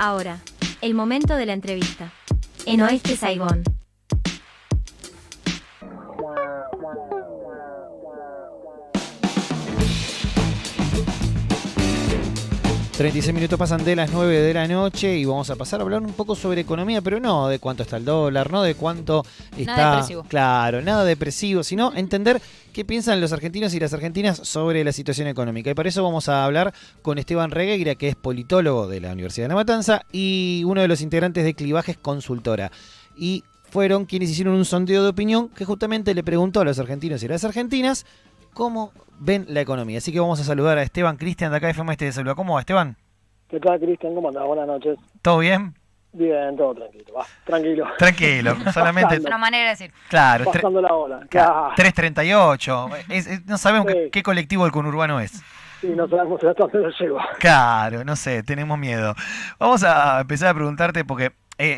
Ahora, el momento de la entrevista. En Oeste Saigón. ...36 minutos pasan de las 9 de la noche... ...y vamos a pasar a hablar un poco sobre economía... ...pero no de cuánto está el dólar... ...no de cuánto está... Nada depresivo. Claro, nada depresivo... ...sino entender qué piensan los argentinos y las argentinas... ...sobre la situación económica... ...y para eso vamos a hablar con Esteban Regueira... ...que es politólogo de la Universidad de La Matanza... ...y uno de los integrantes de Clivajes Consultora... ...y fueron quienes hicieron un sondeo de opinión... ...que justamente le preguntó a los argentinos y a las argentinas... ¿cómo ven la economía? Así que vamos a saludar a Esteban Cristian de acá de FM Este de Saluda. ¿Cómo va, Esteban? ¿Qué tal, Cristian? ¿Cómo andás? Buenas noches. ¿Todo bien? Bien, todo tranquilo. Va, tranquilo. Tranquilo, solamente... Es una manera de decir. Claro, Pasando la ola. Claro. 338. No sabemos Sí. qué colectivo del conurbano es. Sí, no sabemos hasta dónde lo llevo. Claro, no sé, tenemos miedo. Vamos a empezar a preguntarte porque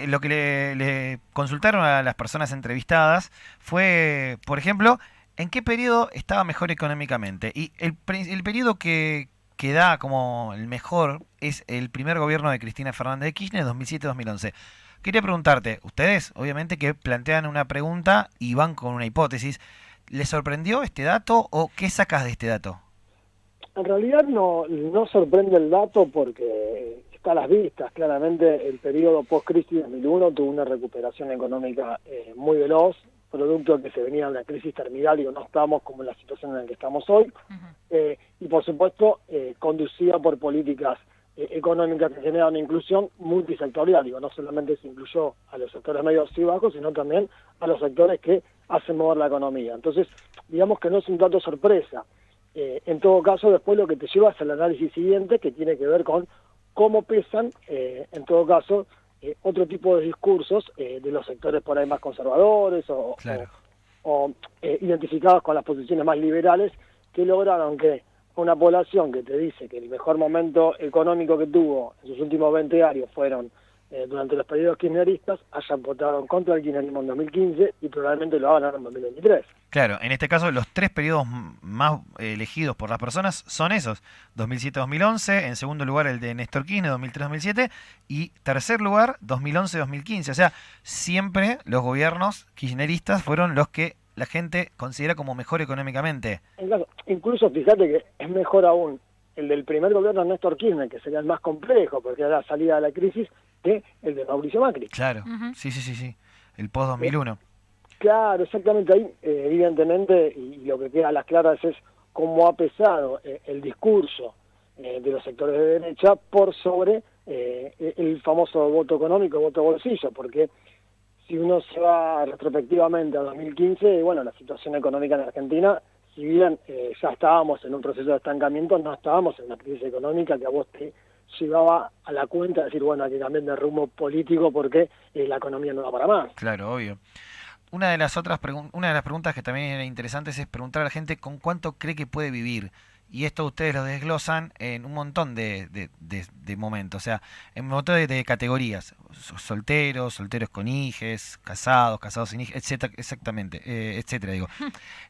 lo que le consultaron a las personas entrevistadas fue, por ejemplo, ¿en qué periodo estaba mejor económicamente? Y el periodo que da como el mejor es el primer gobierno de Cristina Fernández de Kirchner, 2007-2011. Quería preguntarte, ustedes obviamente que plantean una pregunta y van con una hipótesis, ¿les sorprendió este dato o qué sacas de este dato? En realidad no sorprende el dato porque está a las vistas. Claramente el periodo post-crisis 2001 tuvo una recuperación económica muy veloz, producto que se venía de una crisis terminal y no estamos como en la situación en la que estamos hoy. Y por supuesto conducida por políticas económicas que generan inclusión multisectorial. No solamente se incluyó a los sectores medios y bajos, sino también a los sectores que hacen mover la economía. Entonces, digamos que no es un dato sorpresa. En todo caso, después lo que te lleva es el análisis siguiente, que tiene que ver con cómo pesan, en todo caso, otro tipo de discursos de los sectores por ahí más conservadores Claro. o identificados con las posiciones más liberales, que lograron que una población que te dice que el mejor momento económico que tuvo en sus últimos 20 años fueron durante los periodos kirchneristas, hayan votado contra el kirchnerismo en 2015 y probablemente lo hagan ahora en 2023. Claro, en este caso los tres periodos más elegidos por las personas son esos, 2007-2011, en segundo lugar el de Néstor Kirchner, 2003-2007, y tercer lugar, 2011-2015. O sea, siempre los gobiernos kirchneristas fueron los que la gente considera como mejor económicamente. Incluso fíjate que es mejor aún el del primer gobierno de Néstor Kirchner, que sería el más complejo, porque era la salida de la crisis, que el de Mauricio Macri. Claro, sí, el post-2001. Claro, exactamente. Ahí, evidentemente, y lo que queda a las claras es cómo ha pesado el discurso de los sectores de derecha por sobre el famoso voto económico, voto bolsillo, porque si uno se va retrospectivamente a 2015, bueno, la situación económica en Argentina, si bien ya estábamos en un proceso de estancamiento, no estábamos en una crisis económica que a vos te llevaba a la cuenta de decir, bueno, hay que cambiar de rumbo político porque la economía no da para más. Claro, obvio. Una de las preguntas que también era interesantes es preguntar a la gente con cuánto cree que puede vivir. Y esto ustedes lo desglosan en un montón de momentos, o sea, en un montón de categorías. Solteros con hijes, casados sin hijes, etcétera, etcétera, digo.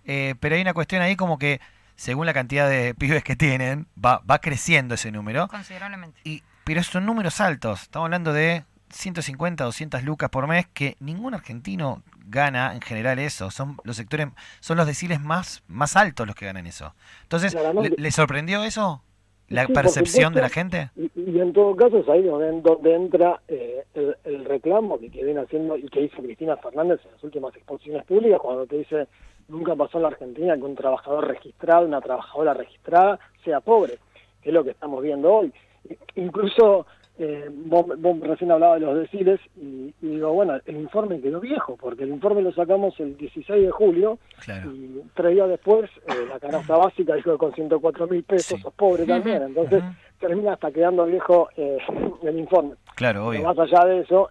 Pero hay una cuestión ahí como que, según la cantidad de pibes que tienen, va creciendo ese número. Considerablemente. Pero son números altos, estamos hablando de 150, 200 lucas por mes, que ningún argentino gana en general eso. Son los sectores, son los deciles más altos los que ganan eso. Entonces, ¿le sorprendió eso? ¿La Sí, percepción por supuesto, de la gente? Y en todo caso es ahí donde entra el reclamo que viene haciendo y que hizo Cristina Fernández en las últimas exposiciones públicas, cuando te dice, nunca pasó en la Argentina que un trabajador registrado, una trabajadora registrada, sea pobre, que es lo que estamos viendo hoy. Incluso vos recién hablabas de los deciles y digo, bueno, el informe quedó viejo, porque el informe lo sacamos el 16 de julio. Claro. Y 3 días después la canasta básica dijo que con 104.000 pesos sos pobre también, entonces termina hasta quedando viejo el informe. Claro, obvio. Pero más allá de eso,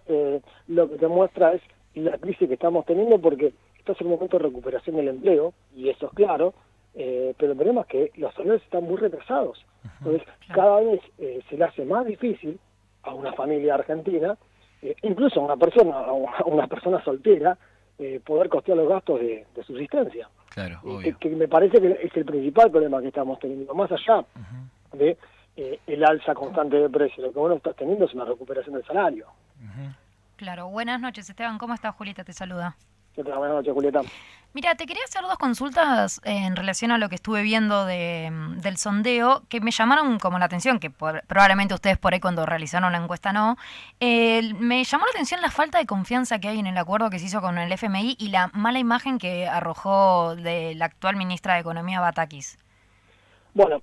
lo que te muestra es la crisis que estamos teniendo, porque este es un momento de recuperación del empleo, y eso es claro, pero el problema es que los salarios están muy retrasados. Entonces, cada vez se le hace más difícil a una familia argentina, incluso a una persona soltera, poder costear los gastos de subsistencia. Claro, obvio. Que me parece que es el principal problema que estamos teniendo, más allá de el alza constante de precios. Lo que vos no estás teniendo es una recuperación del salario. Claro. Buenas noches, Esteban. ¿Cómo estás? Julieta te saluda. ¿Qué tal? Buenas noches, Julieta. Mira, te quería hacer 2 consultas en relación a lo que estuve viendo del sondeo, que me llamaron como la atención, que probablemente ustedes por ahí cuando realizaron la encuesta no. Me llamó la atención la falta de confianza que hay en el acuerdo que se hizo con el FMI y la mala imagen que arrojó de la actual ministra de Economía, Batakis. Bueno,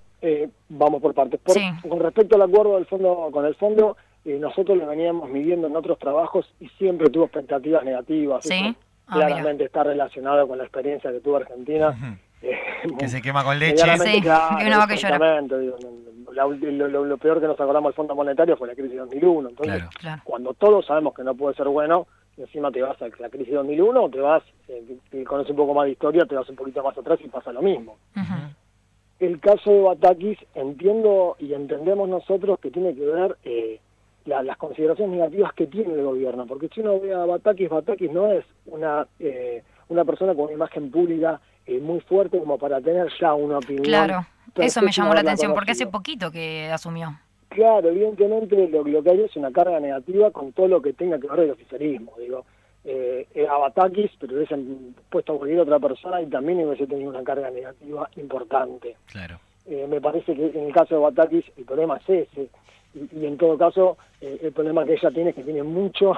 vamos por partes. Sí. Con respecto al acuerdo del fondo con el fondo, nosotros lo veníamos midiendo en otros trabajos y siempre tuvo expectativas negativas. ¿Sí? Eso claramente está relacionado con la experiencia que tuvo Argentina. Que se quema con leche. Sí, claro, y una vaca y llora. exactamente, digo, lo peor que nos acordamos del Fondo Monetario fue la crisis de 2001. Entonces, Claro. cuando todos sabemos que no puede ser bueno, encima te vas a la crisis de 2001 o te vas, si conoces un poco más de historia, te vas un poquito más atrás y pasa lo mismo. El caso de Batakis, entiendo y entendemos nosotros que tiene que ver las consideraciones negativas que tiene el gobierno, porque si uno ve a Batakis no es una persona con una imagen pública muy fuerte como para tener ya una opinión. Claro, eso me llamó la atención, porque hace conocido. poquito que asumió. Claro, evidentemente lo que hay es una carga negativa con todo lo que tenga que ver el oficialismo, digo. A Batakis, pero hubiesen puesto a cualquier otra persona y también hubiese tenido una carga negativa importante. Claro. Me parece que en el caso de Batakis el problema es ese, y en todo caso el problema que ella tiene es que tiene mucho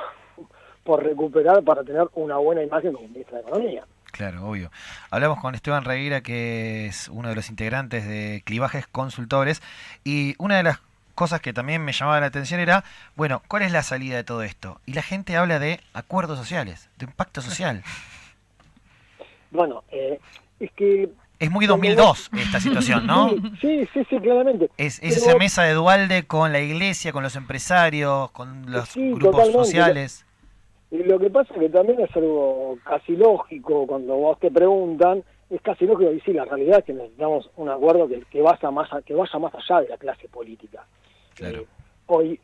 por recuperar para tener una buena imagen como ministra de Economía. Claro, obvio. Hablamos con Esteban Regueira, que es uno de los integrantes de Clivajes Consultores, y una de las cosas que también me llamaba la atención era, bueno, ¿cuál es la salida de todo esto? Y la gente habla de acuerdos sociales, de impacto social. Bueno, es que... Es muy 2002 esta situación, ¿no? Sí, claramente. Es Pero, esa mesa de Duhalde con la iglesia, con los empresarios, con los sí, grupos totalmente. sociales. Y lo que pasa es que también es algo casi lógico cuando vos te preguntan, es casi lógico decir la realidad es que necesitamos un acuerdo que vaya más allá de la clase política. Claro. Hoy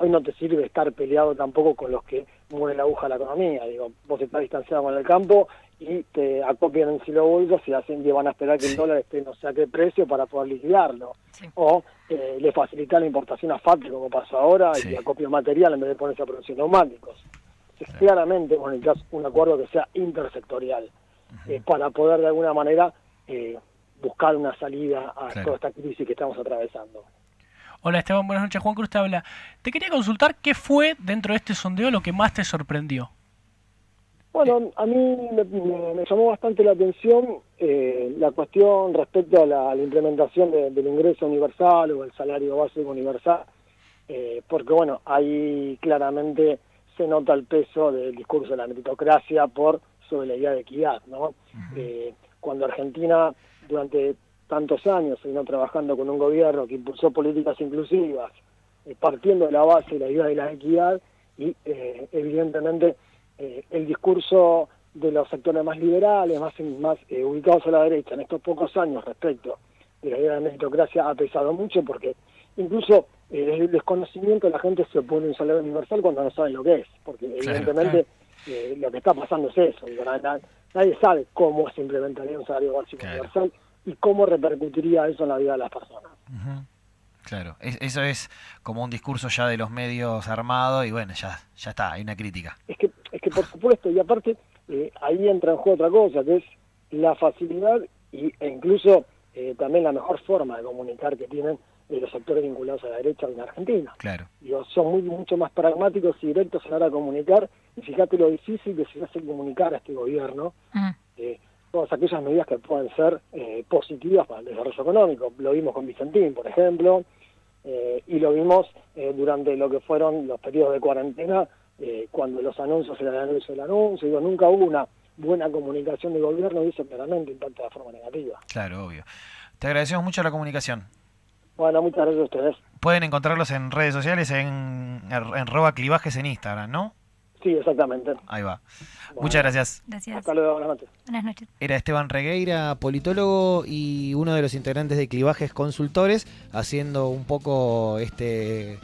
no te sirve estar peleado tampoco con los que mueven la aguja de la economía. Digo, vos estás distanciado con el campo y te acopian en silo bolsas y van a esperar que el dólar esté no sé a qué precio para poder liquidarlo. Sí. O le facilitar la importación a FATE como pasa ahora y acopio material en vez de ponerse a producir neumáticos. Entonces, claramente vos necesitas un acuerdo que sea intersectorial para poder de alguna manera buscar una salida a toda esta crisis que estamos atravesando. Hola Esteban, buenas noches. Juan Cruz te habla. Te quería consultar qué fue dentro de este sondeo lo que más te sorprendió. Bueno, a mí me llamó bastante la atención la cuestión respecto a la implementación del ingreso universal o el salario básico universal, porque bueno, ahí claramente se nota el peso del discurso de la meritocracia sobre la idea de equidad, ¿no? Cuando Argentina durante tantos años se vino trabajando con un gobierno que impulsó políticas inclusivas, partiendo de la base de la idea de la equidad y evidentemente el discurso de los sectores más liberales, más ubicados a la derecha en estos pocos años respecto de la idea de meritocracia ha pesado mucho porque incluso el desconocimiento de la gente se opone a un salario universal cuando no saben lo que es, porque evidentemente lo que está pasando es eso, digo, nadie sabe cómo se implementaría un salario básico universal y cómo repercutiría eso en la vida de las personas. Claro, eso es como un discurso ya de los medios armado y bueno, ya está, hay una crítica. Es que por supuesto, y aparte ahí entra en juego otra cosa, que es la facilidad e incluso también la mejor forma de comunicar que tienen los sectores vinculados a la derecha en Argentina. Claro. Digo, son mucho más pragmáticos y directos a la hora de comunicar, y fíjate lo difícil que se hace comunicar a este gobierno todas aquellas medidas que pueden ser positivas para el desarrollo económico. Lo vimos con Vicentín, por ejemplo, y lo vimos durante lo que fueron los periodos de cuarentena, cuando los anuncios eran el anuncio del anuncio. Digo, nunca hubo una buena comunicación del gobierno y eso claramente impacta de forma negativa. Claro, obvio. Te agradecemos mucho la comunicación. Bueno, muchas gracias a ustedes. Pueden encontrarlos en redes sociales en @clivajes en Instagram, ¿no? Sí, exactamente. Ahí va. Bueno, muchas gracias. Gracias. Hasta luego, buenas noches. Buenas noches. Era Esteban Regueira, politólogo y uno de los integrantes de Clivajes Consultores, haciendo un poco este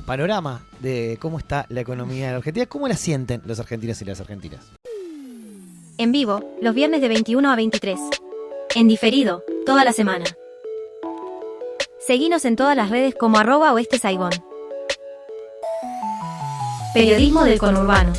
panorama de cómo está la economía de la Argentina, cómo la sienten los argentinos y las argentinas. En vivo, los viernes de 21 a 23. En diferido, toda la semana. Seguinos en todas las redes como @Oeste Saigón. Periodismo del conurbano.